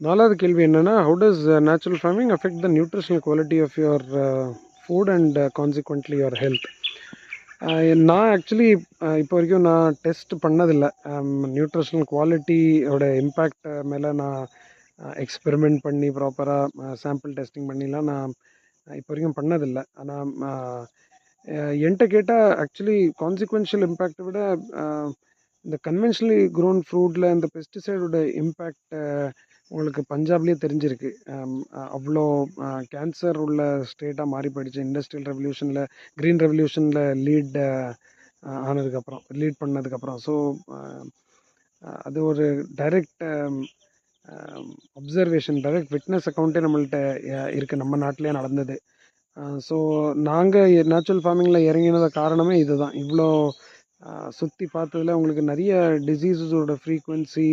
நாலாவது கேள்வி என்னன்னா, how does natural farming affect the nutritional quality of your food and consequently your health? நான் actually இப்போ வரைக்கும் நான் டெஸ்ட் பண்ணதில்லை. நியூட்ரிஷனல் குவாலிட்டியோட இம்பேக்ட் மேலே நான் எக்ஸ்பெரிமெண்ட் பண்ணி ப்ராப்பராக சாம்பிள் டெஸ்டிங் பண்ணிலாம் நான் இப்போ வரைக்கும் பண்ணதில்லை. ஆனால் என்கிட்ட கேட்டால் ஆக்சுவலி கான்சிக்வென்ஷியல் இம்பேக்டை விட இந்த கன்வென்ஷனலி க்ரோன் ஃப்ரூட்டில் இந்த பெஸ்டிசைடோட இம்பேக்ட் உங்களுக்கு பஞ்சாப்லேயே தெரிஞ்சிருக்கு. அவ்வளோ கேன்சர் உள்ள ஸ்டேட்டாக மாறி போயிடுச்சு இண்டஸ்ட்ரியல் ரெவல்யூஷனில், க்ரீன் ரெவல்யூஷனில் லீட் பண்ணதுக்கப்புறம். ஸோ அது ஒரு டைரக்ட் அப்சர்வேஷன், டைரக்ட் விட்னஸ் அக்கௌண்ட்டே நம்மள்ட்ட இருக்குது, நம்ம நாட்டிலே நடந்தது. ஸோ நாங்கள் நேச்சுரல் ஃபார்மிங்கில் இறங்கினத காரணமே இது தான். இவ்வளோ சுற்றி பார்த்ததுல உங்களுக்கு நிறைய டிசீஸஸோட ஃப்ரீக்குவென்சி,